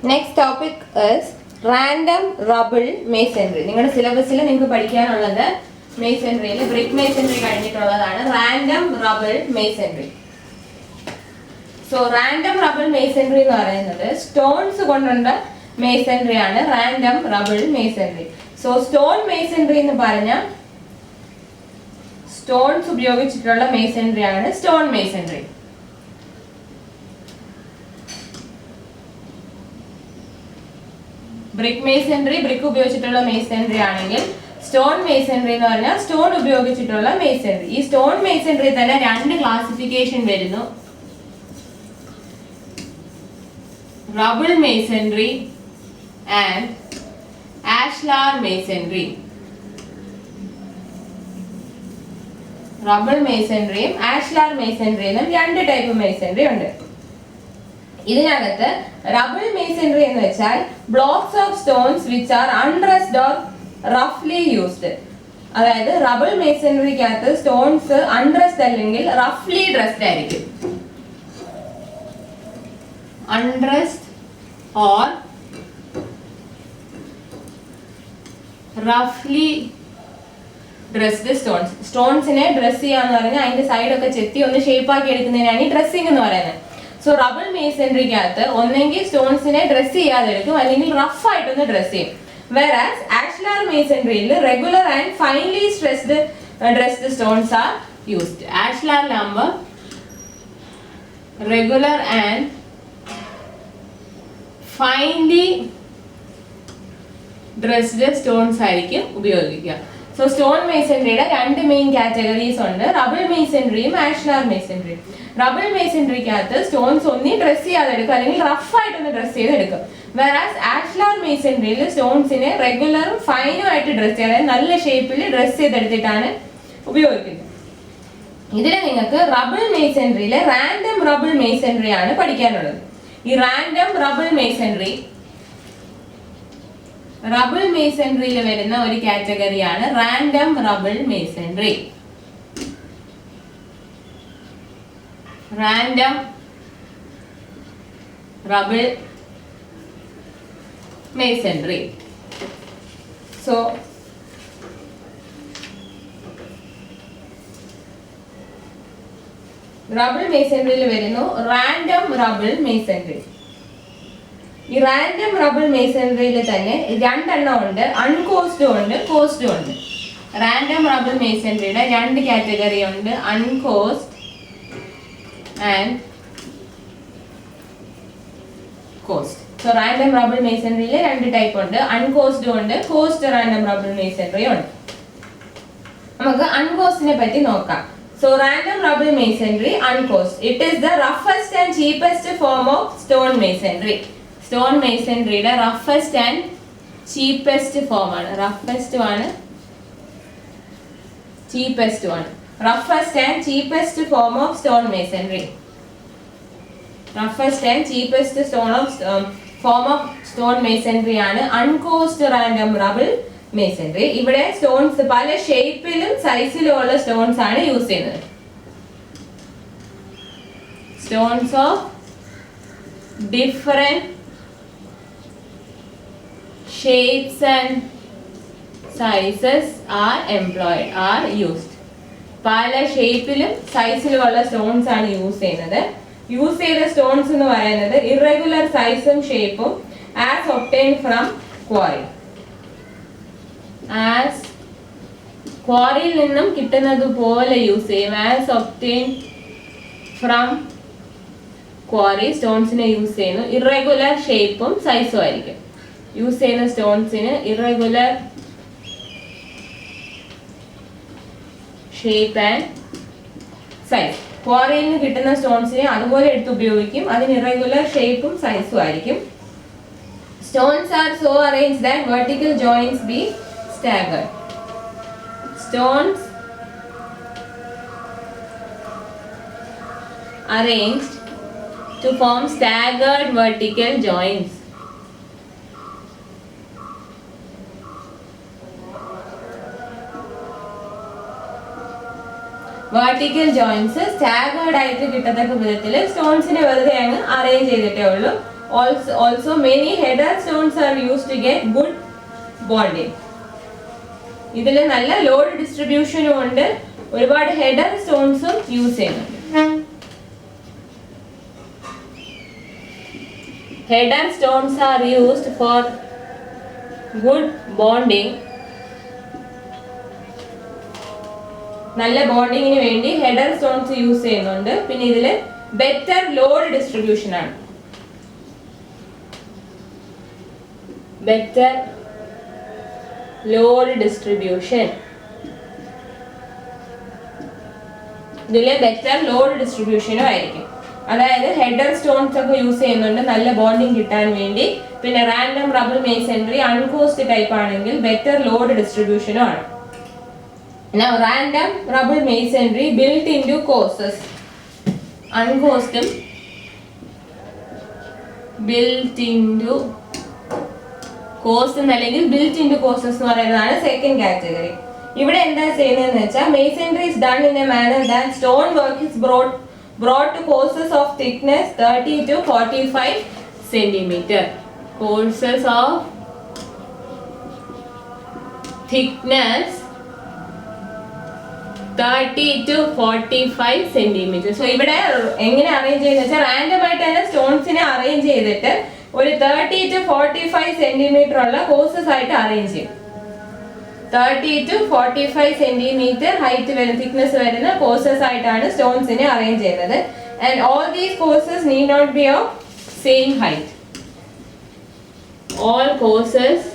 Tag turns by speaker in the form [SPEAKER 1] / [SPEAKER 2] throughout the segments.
[SPEAKER 1] Next topic is random rubble masonry. നിങ്ങളുടെ സിലബസിൽ നിങ്ങൾക്ക് പഠിക്കാനുള്ളത് masonryയിൽ brick masonry കഴിഞ്ഞിട്ടുള്ളതാണ് random rubble masonry. So random rubble masonry എന്ന് പറയുന്നത് സ്റ്റോൺസ് കൊണ്ടുള്ള masonry ആണ് random rubble masonry. So stone masonry എന്ന് പറഞ്ഞാൽ സ്റ്റോൺസ് ഉപയോഗിച്ചിട്ടുള്ള masonry ആണ് stone masonry. Brick masonry brick ഉപയോഗിച്ചിട്ടുള്ള മേസൺറി ആണെങ്കിൽ സ്റ്റോൺ മേസൺറി എന്ന് പറഞ്ഞാൽ സ്റ്റോൺ ഉപയോഗിച്ചിട്ടുള്ള മേസൺറി. ഈ സ്റ്റോൺ മേസൺറി തന്നെ രണ്ട് ക്ലാസിഫിക്കേഷൻ വരുന്നു. Rubble masonry and ashlar masonry. Rubble മേസൺറിയും ആഷ്ലാർ മേസൺറിയിലും രണ്ട് ടൈപ്പ് മേസൺറി ഉണ്ട്. ഇതിനകത്ത് റബിൾ മേസൺറി എന്ന് വെച്ചാൽ blocks of stones which are undressed or റഫ്ലി യൂസ്ഡ്. അതായത് റബിൾ മേസൺറിക്കകത്ത് സ്റ്റോൺസ് അൺഡ്രസ്ഡ് അല്ലെങ്കിൽ റഫ്ലി ഡ്രസ്ഡ് ആയിരിക്കും. അൺഡ്രസ്ഡ് ഓർ റഫ്ലി ഡ്രസ്ഡ് സ്റ്റോൺസ്. സ്റ്റോൺസിനെ ഡ്രസ് ചെയ്യാന്ന് പറഞ്ഞാൽ അതിന്റെ സൈഡൊക്കെ ചെത്തി ഒന്ന് ഷേപ്പ് ആക്കി എടുക്കുന്നതിനാണ് ഈ ഡ്രസ്സിംഗ് എന്ന് പറയുന്നത്. സോ റബിൾ മേസൺറിക്കകത്ത് ഒന്നെങ്കിൽ സ്റ്റോൺസിനെ ഡ്രസ് ചെയ്യാതെ എടുക്കും അല്ലെങ്കിൽ റഫ് ആയിട്ടൊന്ന് ഡ്രസ് ചെയ്യും. വെറാസ് ആഷ്ലാർ മേസൺറിയിൽ regular and finely dressed stones are used. ആഷ്ലാറിലാകുമ്പോൾ regular and finely dressed stones ആയിരിക്കും ഉപയോഗിക്കുക. സോ സ്റ്റോൺ മേസൺറിയുടെ രണ്ട് മെയിൻ കാറ്റഗറീസ് ഉണ്ട്, റബിൾ മേസൺറിയും ആഷ്ലാർ മേസൺറിയും. റബിൾ മേസൺറിക്കകത്ത് സ്റ്റോൺസ് ഒന്നി ഡ്രസ് ചെയ്യാതെ എടുക്കും അല്ലെങ്കിൽ റഫ് ആയിട്ടൊന്ന് ഡ്രസ് ചെയ്തെടുക്കും. വെറാസ് ആഷ്ലാർ മേസൺറിയിൽ സ്റ്റോൺസിനെ റെഗുലറും ഫൈനും ആയിട്ട് ഡ്രസ് ചെയ്യുക, അതായത് നല്ല ഷേപ്പിൽ ഡ്രസ് ചെയ്തെടുത്തിട്ടാണ് ഉപയോഗിക്കുന്നത്. ഇതിൽ നിങ്ങൾക്ക് റബിൾ മേസൺറിയിലെ റാൻഡം റബിൾ മേസൺറി ആണ് പഠിക്കാനുള്ളത്. ഈ റാൻഡം റബിൾ മേസൺറിയിൽ വരുന്ന ഒരു കാറ്റഗറിയാണ് random rubble masonry. Random rubble masonry. So rubble മേസൺറിയിൽ വരുന്നു റാൻഡം റബിൾ മേസൺറി. ഈ റാൻഡം റബിൾ മേസൺറിയിൽ തന്നെ രണ്ടെണ്ണം ഉണ്ട്, അൺകോസ്റ്റും ഉണ്ട് കോസ്റ്റും ഉണ്ട്. റാൻഡം റബിൾ മേസൺറിയുടെ രണ്ട് കാറ്റഗറി ഉണ്ട്, uncoursed and coursed. So random rubble മേസൺറിയിൽ രണ്ട് ടൈപ്പ് ഉണ്ട്, അൺകോസ്റ്റും ഉണ്ട് കോസ്റ്റ് റാൻഡം റബിൾ മേസൺറിയും ഉണ്ട്. നമുക്ക് അൺകോസ്റ്റിനെ പറ്റി നോക്കാം. So random rubble masonry uncoursed. It is the roughest and cheapest form of stone masonry. Stone മേസൺറിയുടെ റഫസ്റ്റ് ആൻഡ് ചീപ്പസ്റ്റ് ഫോം ആണ്. റഫസ്റ്റ് ആണ് ചീപ്പസ്റ്റ് ആണ്. Roughest and cheapest form of stone masonry. Roughest and cheapest form of stone masonry ആണ് uncoursed random rubble masonry. ഇവിടെ stones പല ഷേപ്പിലും സൈസിലും ഉള്ള സ്റ്റോൺസ് ആണ് യൂസ് ചെയ്യുന്നത്. Stones of different shapes and sizes are employed are used. പല ഷേപ്പിലും സൈസിലും ഉള്ള സ്റ്റോൺസ് ആണ് യൂസ് ചെയ്യുന്നത്. യൂസ് ചെയ്ത സ്റ്റോൺസ് എന്ന് പറയുന്നത് ഇറഗുലർ സൈസും ഷേപ്പും as obtained from quarry. As ക്വാറിയിൽ നിന്നും കിട്ടുന്നത് പോലെ യൂസ് ചെയ്യും. ആസ് ഒബ്റ്റൈൻഡ് ഫ്രം ക്വാറി സ്റ്റോൺസിനെ യൂസ് ചെയ്യുന്നു. ഇറഗുലർ ഷേപ്പും സൈസും ആയിരിക്കും. യൂസ് ചെയ്യുന്ന സ്റ്റോൺസിന് ഇറഗുലർ ഷേപ്പ് ആൻഡ് സൈസ്. ക്വാറിയിൽ നിന്ന് കിട്ടുന്ന സ്റ്റോൺസിനെ അതുപോലെ എടുത്ത് ഉപയോഗിക്കും, അതിന് ഇറഗുലർ ഷേപ്പും സൈസും ആയിരിക്കും. Stones are so arranged that vertical joints be staggered. Stones arranged to form staggered vertical joints. vertical joints staggered ആയിട്ട് കിട്ടത്തക്ക വിധത്തിൽ സ്റ്റോൺസിനെ വെറുതെ അങ്ങ് അറേഞ്ച് ചെയ്തിട്ടേ ഉള്ളൂ. Also many header stones are used to get good bonding. ഇതിൽ നല്ല ലോഡ് ഡിസ്ട്രിബ്യൂഷനും ഉണ്ട്, ഒരുപാട് ഹെഡർ സ്റ്റോൺസും യൂസ് ചെയ്യുന്നുണ്ട്. Header stones are used for good bonding. നല്ല ബോണ്ടിങ്ങിന് വേണ്ടി ഹെഡർ സ്റ്റോൺസ് യൂസ് ചെയ്യുന്നുണ്ട്. പിന്നെ ഇതിൽ ബെറ്റർ ലോഡ് ഡിസ്ട്രിബ്യൂഷൻ ആണ്. ബെറ്റർ ലോഡ് ഡിസ്ട്രിബ്യൂഷൻ, ഇതിൽ ബെറ്റർ ലോഡ് ഡിസ്ട്രിബ്യൂഷനും ആയിരിക്കും. അതായത് ഹെഡർ സ്റ്റോൺസ് ഒക്കെ യൂസ് ചെയ്യുന്നുണ്ട് നല്ല ബോണ്ടിങ് കിട്ടാൻ വേണ്ടി. പിന്നെ റാൻഡം റബിൾ മേസൺറി അൺകോസ്റ്റ് ടൈപ്പ് ആണെങ്കിൽ ബെറ്റർ ലോഡ് ഡിസ്ട്രിബ്യൂഷനും ആണ്. Now random rubble masonry built into courses. Uncosted built into course അല്ലെങ്കിൽ built into courses എന്ന് പറയുന്നതാണ് സെക്കൻഡ് കാറ്റഗറി. ഇവിടെ എന്താ ചെയ്യുന്നതെന്ന് വെച്ചാൽ masonry is done in a manner that stone work is brought to courses of thickness 30 to 45 centimeter. Courses of thickness 30 to 45 centimeter. So ഇവിടെ എങ്ങനെ arrange ചെയ്യുന്ന വെച്ചാൽ റാൻഡം ആയിട്ട് തന്നെ സ്റ്റോൺസിനെ അറേഞ്ച് ചെയ്തിട്ട് ഒരു 30 to 45 സെന്റിമീറ്റർ ഉള്ള കോഴ്സസ് ആയിട്ട് അറേഞ്ച് ചെയ്യും. 30 to 45 സെന്റിമീറ്റർ ഹൈറ്റ് വരുന്ന തിക്നെസ് വരുന്ന കോഴ്സസ് ആയിട്ടാണ് സ്റ്റോൺസിനെ അറേഞ്ച് ചെയ്യുന്നത്. And all these courses need not be of same height. All courses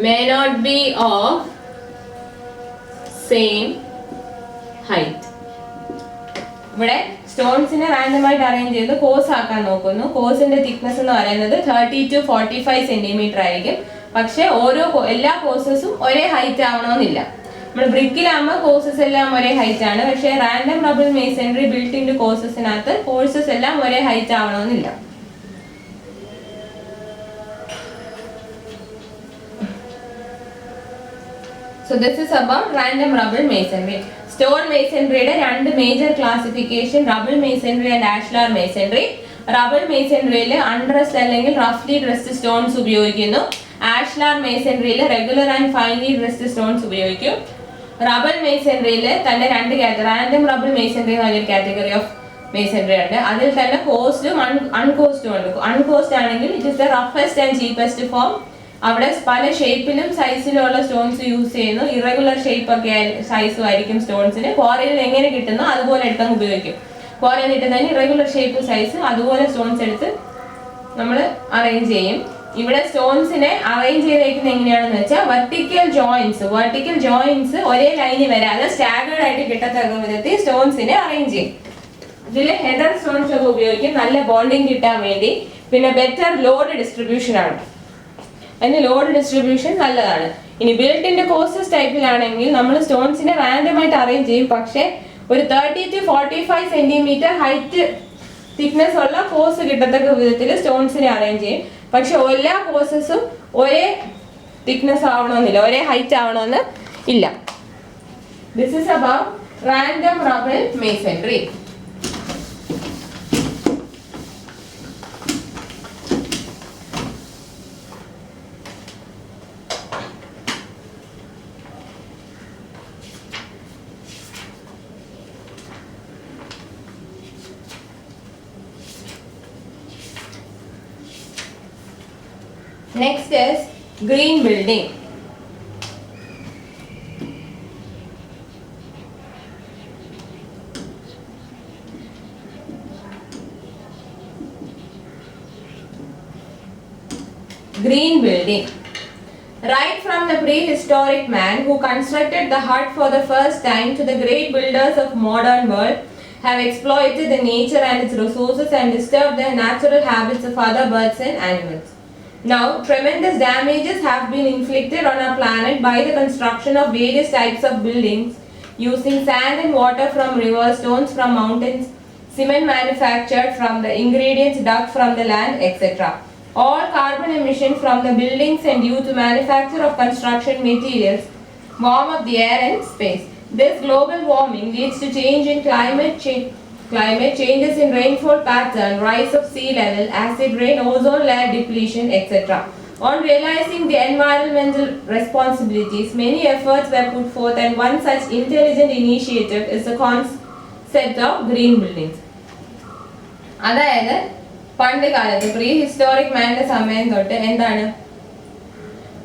[SPEAKER 1] may not be of same height. ഇവിടെ സ്റ്റോൺസിനെ റാൻഡം ആയിട്ട് അറേഞ്ച് ചെയ്ത് കോഴ്സ് ആക്കാൻ നോക്കുന്നു. കോഴ്സിന്റെ തിക്നെസ് എന്ന് പറയുന്നത് 30 to 45 സെന്റിമീറ്റർ ആയിരിക്കും. പക്ഷെ എല്ലാ കോഴ്സസും ഒരേ ഹൈറ്റ് ആവണമെന്നില്ല. നമ്മൾ ബ്രിക്കിലാകുമ്പോൾ കോഴ്സസ് എല്ലാം ഒരേ ഹൈറ്റ് ആണ്. പക്ഷെ random rubble masonry built in കോഴ്സസിനകത്ത് കോഴ്സസ് എല്ലാം ഒരേ ഹൈറ്റ് ആവണമെന്നില്ല. So this is about random rubble masonry. Stone masonry യുടെ രണ്ട് major classification rubble masonry and ashlar masonry. Rubble മേസൺറിയിൽ അൺഡ്രസ്ഡ് അല്ലെങ്കിൽ റഫ്ലി ഡ്രസ്ഡ് സ്റ്റോൺസ് ഉപയോഗിക്കുന്നു. ആഷ്ലാർ മേസൺറിയിൽ regular and finely dressed stones ഉപയോഗിക്കും. റബിൾ മേസൺറിയിൽ തന്നെ രണ്ട് കാറ്റഗറി, റാൻഡം റബിൾ മേസൺറി എന്ന് പറഞ്ഞൊരു കാറ്റഗറി ഓഫ് മേസൺറി ഉണ്ട്. അതിൽ തന്നെ കോസ്റ്റും അൺകോസ്റ്റും ഉണ്ട്. അൺകോസ്റ്റ് ആണെങ്കിൽ it is the roughest and cheapest form. അവിടെ പല ഷേപ്പിലും സൈസിലും ഉള്ള സ്റ്റോൺസ് യൂസ് ചെയ്യുന്നു. ഇറഗുലർ ഷേപ്പ് ഒക്കെ സൈസും ആയിരിക്കും സ്റ്റോൺസിന്. ക്വാറിയിൽ എങ്ങനെ കിട്ടുന്നോ അതുപോലെ എടുത്തങ്ങ് ഉപയോഗിക്കും. ക്വാറിയിൽ കിട്ടുന്നതിന് ഇറഗുലർ ഷേപ്പ് സൈസ് അതുപോലെ സ്റ്റോൺസ് എടുത്ത് നമ്മൾ അറേഞ്ച് ചെയ്യും. ഇവിടെ സ്റ്റോൺസിനെ അറേഞ്ച് ചെയ്തേക്കുന്നത് എങ്ങനെയാണെന്ന് വെച്ചാൽ വെർട്ടിക്കൽ ജോയിന്റ്സ് ഒരേ ലൈനിൽ വരാതെ സ്റ്റാഗേർഡ് ആയിട്ട് കിട്ടത്തക്ക വിധത്തിൽ സ്റ്റോൺസിനെ അറേഞ്ച് ചെയ്യും. ഇതിൽ ഹെഡർ സ്റ്റോൺസ് ഒക്കെ ഉപയോഗിക്കും നല്ല ബോണ്ടിങ് കിട്ടാൻ വേണ്ടി. പിന്നെ ബെറ്റർ ലോഡ് ഡിസ്ട്രിബ്യൂഷൻ ആണ്. അതിന് ലോഡ് ഡിസ്ട്രിബ്യൂഷൻ നല്ലതാണ്. ഇനി ബിൽറ്റ് ഇൻ കോഴ്സസ് ടൈപ്പിലാണെങ്കിൽ നമ്മൾ സ്റ്റോൺസിനെ റാൻഡം ആയിട്ട് അറേഞ്ച് ചെയ്യും. പക്ഷെ ഒരു 30 to 45 സെന്റിമീറ്റർ ഹൈറ്റ് തിക്നെസ് ഉള്ള കോഴ്സ് കിട്ടത്തക്ക വിധത്തിൽ സ്റ്റോൺസിനെ അറേഞ്ച് ചെയ്യും. പക്ഷെ എല്ലാ കോഴ്സസും ഒരേ തിക്നെസ് ആവണമെന്നില്ല, ഒരേ ഹൈറ്റ് ആവണമെന്ന് ഇല്ല. This is about random rubble masonry. Next is green building. Green building. Right from the prehistoric man who constructed the hut for the first time to the great builders of modern world have exploited the nature and its resources and disturbed the natural habits of other birds and animals. Now, tremendous damages have been inflicted on our planet by the construction of various types of buildings using sand and water from rivers, stones from mountains, cement manufactured from the ingredients dug from the land, etc. All carbon emission from the buildings and due to manufacture of construction materials warm up the air and space. This global warming leads to change in climate changes in rainfall pattern, rise of sea level, acid rain, ozone layer depletion, etc. On realizing the environmental responsibilities, many efforts were put forth, and one such intelligent initiative is the concept of green buildings. അതായത് പണ്ട് കാലത്ത് pre historic മാൻ്റെ സമയം തൊട്ട് എന്താണ്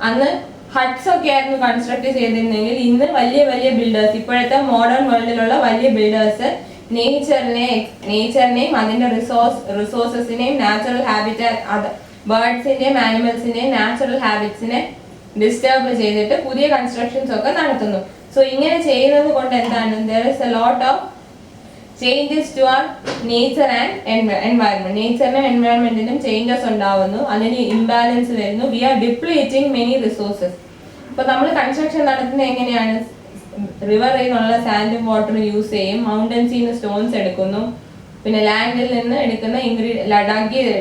[SPEAKER 1] അന്ന് huts ഒക്കെ ആയിരുന്നു construct ചെയ്തിരുന്നെങ്കിൽ ഇന്ന് വലിയ വലിയ ബിൽഡേഴ്സ്, ഇപ്പോഴത്തെ മോഡേൺ വേൾഡിലുള്ള വലിയ ബിൽഡേഴ്സ് നേച്ചറിനെയും അതിന്റെ റിസോഴ്സസിനെയും നാച്ചുറൽ ഹാബിറ്റാറ്റ് ബേർഡ്സിന്റെയും ആനിമൽസിന്റെയും നാച്ചുറൽ ഹാബിറ്റ്സിനെ ഡിസ്റ്റർബ് ചെയ്തിട്ട് പുതിയ കൺസ്ട്രക്ഷൻസ് ഒക്കെ നടത്തുന്നു. സോ ഇങ്ങനെ ചെയ്യുന്നത് കൊണ്ട് എന്താണ്, there is a lot of changes to our nature and environment. നേച്ചറിനും എൻവയറമെന്റിനും ചേഞ്ചസ് ഉണ്ടാവുന്നു, അതിന് ഇംബാലൻസ് വരുന്നു. We are depleting many resources. ഇപ്പൊ നമ്മൾ കൺസ്ട്രക്ഷൻ നടത്തുന്നത് എങ്ങനെയാണ്? റിവറിൽ നിന്നുള്ള സാൻഡും വാട്ടറും യൂസ് ചെയ്യും, മൗണ്ടൻസിൽ നിന്ന് സ്റ്റോൺസ് എടുക്കുന്നു, പിന്നെ ലാൻഡിൽ നിന്ന് എടുക്കുന്ന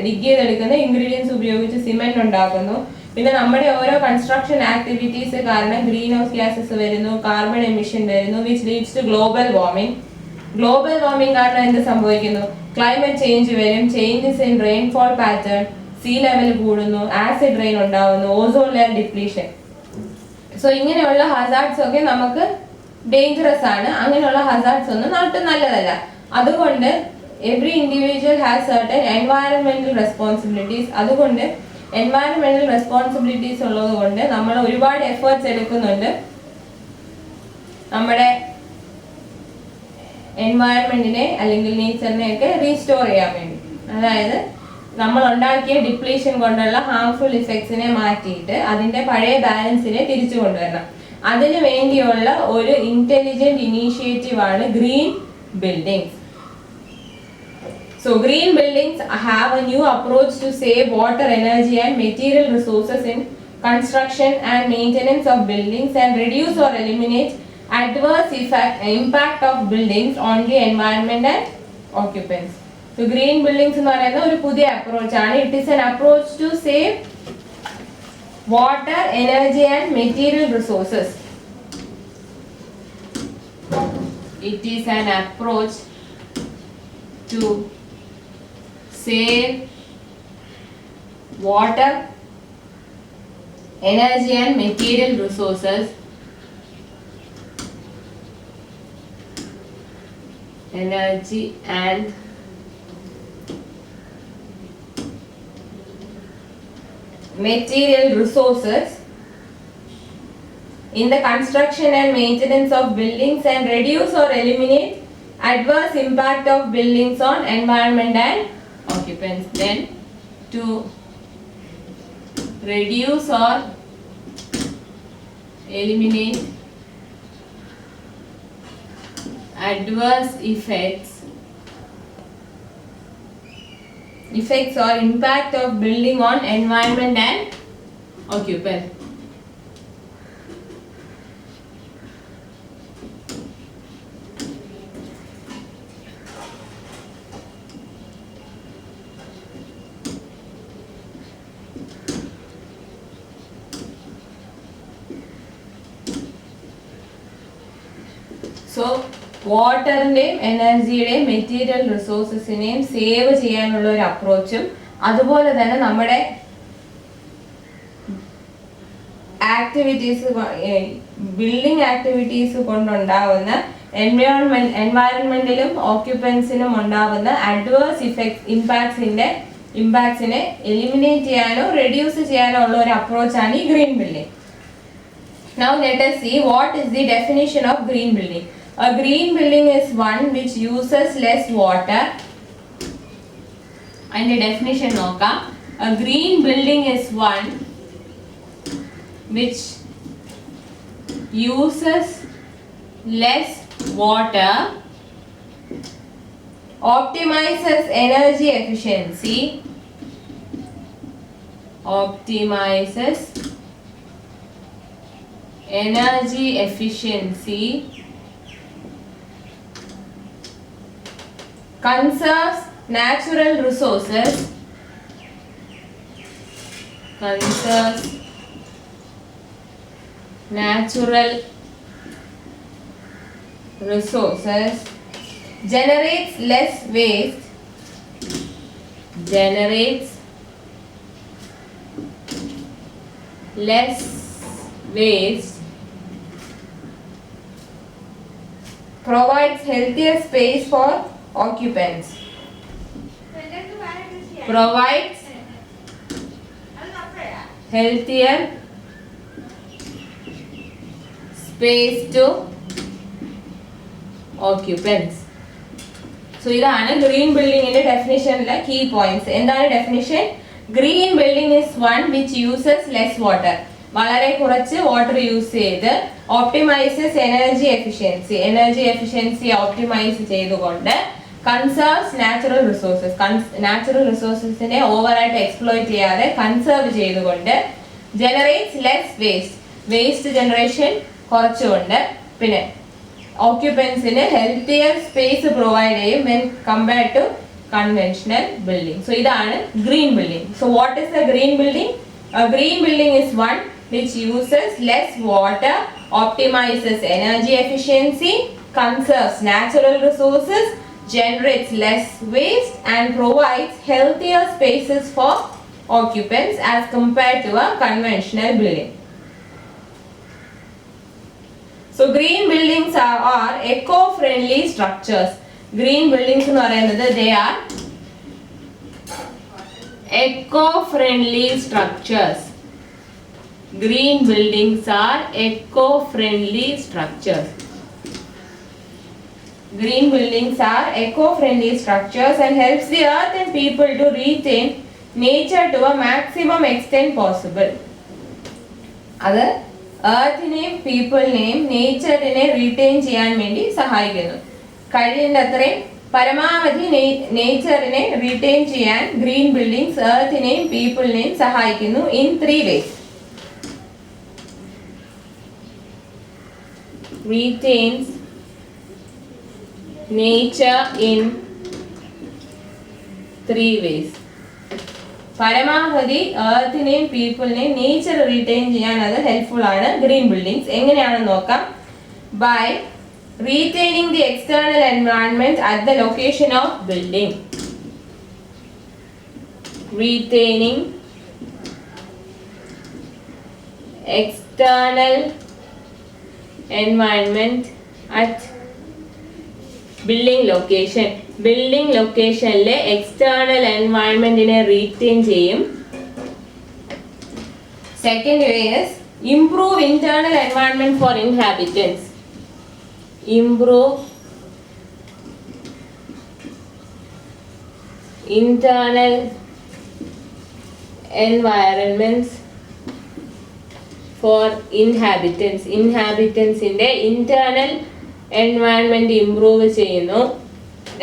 [SPEAKER 1] ഡിഗ് ചെയ്തെടുക്കുന്ന ഇൻഗ്രീഡിയൻസ് ഉപയോഗിച്ച് സിമെന്റ് ഉണ്ടാക്കുന്നു. പിന്നെ നമ്മുടെ ഓരോ കൺസ്ട്രക്ഷൻ ആക്ടിവിറ്റീസ് കാരണം ഗ്രീൻ ഹൗസ് ഗ്യാസസ് വരുന്നു, കാർബൺ എമിഷൻ വരുന്നു, which leads to global warming. Global warming കാരണം എന്ത് സംഭവിക്കുന്നു? ക്ലൈമറ്റ് ചേഞ്ച് വരും, changes in rainfall pattern, sea level കൂടുന്നു, ആസിഡ് റെയിൻ ഉണ്ടാവുന്നു, ഓസോൺ ലെയർ ഡിപ്ലീഷൻ. സോ ഇങ്ങനെയുള്ള ഹസാർഡ്സ് ഒക്കെ നമുക്ക് ഡേഞ്ചറസ് ആണ്. അങ്ങനെയുള്ള ഹസാർഡ്സ് ഒന്നും നമുക്ക് നല്ലതല്ല. അതുകൊണ്ട് every individual has certain environmental responsibilities. അതുകൊണ്ട് എൻവയറമെന്റൽ റെസ്പോൺസിബിലിറ്റീസ് ഉള്ളത് കൊണ്ട് നമ്മൾ ഒരുപാട് എഫേർട്സ് എടുക്കുന്നുണ്ട് നമ്മുടെ എൻവയറമെന്റിനെ അല്ലെങ്കിൽ നേച്ചറിനെ ഒക്കെ റീസ്റ്റോർ ചെയ്യാൻ വേണ്ടി. അതായത് നമ്മൾ ഉണ്ടാക്കിയ ഡിപ്ലീഷൻ കൊണ്ടുള്ള ഹാർംഫുൾ ഇഫക്ട്സിനെ മാറ്റിയിട്ട് അതിന്റെ പഴയ ബാലൻസിനെ തിരിച്ചു കൊണ്ടുവരണം. അതിനു വേണ്ടിയുള്ള ഒരു ഇന്റലിജന്റ് ഇനീഷ്യേറ്റീവ് ആണ് green buildings. So green buildings have a new approach to save water, energy and material resources in construction and maintenance of buildings and reduce or eliminate adverse impact of buildings on the environment and occupants. So green buildings എന്ന് പറയുന്ന ഒരു പുതിയ approach ആണ്. It is an approach to save water, energy and material resources. It is an approach to save water, energy and material resources. Energy and material resources in the construction and maintenance of buildings and reduce or eliminate adverse impact of buildings on environment and occupants. Then to reduce or eliminate adverse effects or impact of building on environment and occupant. So വാട്ടറിന്റെയും എനർജിയുടെയും material റിസോഴ്സസിനെയും save ചെയ്യാനുള്ള ഒരു അപ്രോച്ചും അതുപോലെ തന്നെ നമ്മുടെ activities building activities കൊണ്ടുണ്ടാവുന്ന എൻവയറൺമെന്റിലും ഓക്യുപ്പൻസിനും ഉണ്ടാവുന്ന അഡ്വേഴ്സ് ഇമ്പാക്ട്സിനെ എലിമിനേറ്റ് ചെയ്യാനോ റെഡ്യൂസ് ചെയ്യാനോ ഉള്ള ഒരു അപ്രോച്ചാണ് ഈ green building. Now let us see what is the definition of green building. A green building is one which uses less water. And the definition noka. A green building is one which uses less water, optimizes energy efficiency, optimizes energy efficiency, conserves natural resources, conserves natural resources, generates less waste, generates less waste, provides healthier space for occupants, provides healthier space to occupants. So ഇതാണ് green building ന്റെ definitionലെ key points. എന്താണ് definition? Green building is one which uses less water. വളരെ കുറച്ച് water use ചെയ്ത് ഓപ്റ്റിമൈസസ് energy efficiency optimise ചെയ്തുകൊണ്ട് കൺസേർവ്സ് natural റിസോഴ്സസിനെ ഓവറായിട്ട് exploit ചെയ്യാതെ conserve ചെയ്തുകൊണ്ട് ജനറേറ്റ്സ് ലെസ് വേസ്റ്റ് ജനറേഷൻ കുറച്ചുകൊണ്ട് പിന്നെ ഓക്യുപ്പൻസിന് ഹെൽത്തിയർ സ്പേസ് പ്രൊവൈഡ് ചെയ്യും when compared to conventional building. So ഇതാണ് green building. So what is the green building? Green building is one which uses less water, optimizes energy efficiency, conserves natural resources, generates less waste and provides healthier spaces for occupants as compared to a conventional building. So green buildings are eco-friendly structures. Green buildings എന്ന് പറയുന്നത് they are eco-friendly structures. Green buildings are eco-friendly structures. Green buildings are eco-friendly structures and helps the earth and people to retain nature to a maximum extent possible. അത് earthനെയും പീപ്പിളിനെയും നേച്ചറിനെ retain ചെയ്യാൻ വേണ്ടി സഹായിക്കുന്നു. കഴിയുന്നത്രയും പരമാവധി നേച്ചറിനെ retain ചെയ്യാൻ green buildings earthനെയും പീപ്പിളിനെയും സഹായിക്കുന്നു in 3 ways. Retains nature in 3 ways. പരമാവധി earthനെയും പീപ്പിളിനെയും nature retain ചെയ്യാൻ അത് ഹെൽപ്ഫുൾ ആണ് ഗ്രീൻ ബിൽഡിംഗ്സ്. എങ്ങനെയാണെന്ന് നോക്കാം. By retaining the external environment at the location of building. Retaining external environment at building location. Building locationലെ external environmentനെ retain ചെയ്യും. Second way is improve internal environment for inhabitants. Improve internal environments for inhabitants. Inhabitants in the internal environment improve ചെയ്യുന്നു.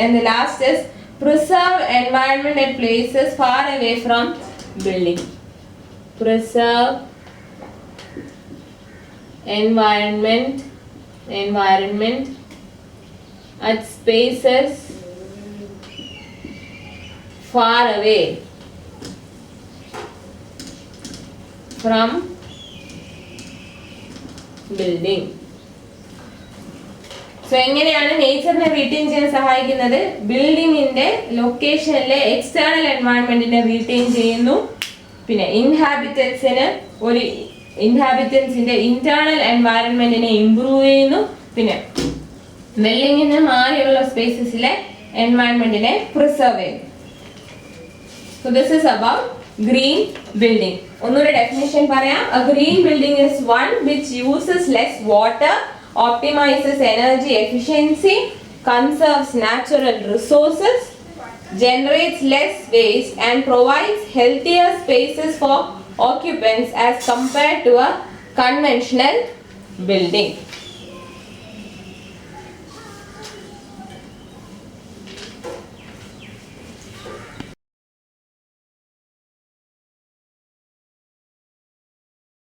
[SPEAKER 1] And the last is preserve environment at places far away from building. Preserve environment at spaces far away from building. So എങ്ങനെയാണ് നേച്ചറിനെ retain ചെയ്യാൻ സഹായിക്കുന്നത്? ബിൽഡിങ്ങിന്റെ ലൊക്കേഷനിലെ external എൻവയൺമെന്റിനെ retain ചെയ്യുന്നു. പിന്നെ ഇൻഹാബിറ്റൻസിന്റെ internal എൻവയറൺമെന്റിനെ improve ചെയ്യുന്നു. പിന്നെ ബിൽഡിങ്ങിന് മാറിയുള്ള സ്പേസസിലെ എൻവയൺമെന്റിനെ preserve ചെയ്യുന്നു. So this is about green building. ഒന്നുകൂടെ ഡെഫിനിഷൻ പറയാം. A green building is one which uses less water, optimizes energy efficiency, conserves natural resources, generates less waste and provides healthier spaces for occupants as compared to a conventional building.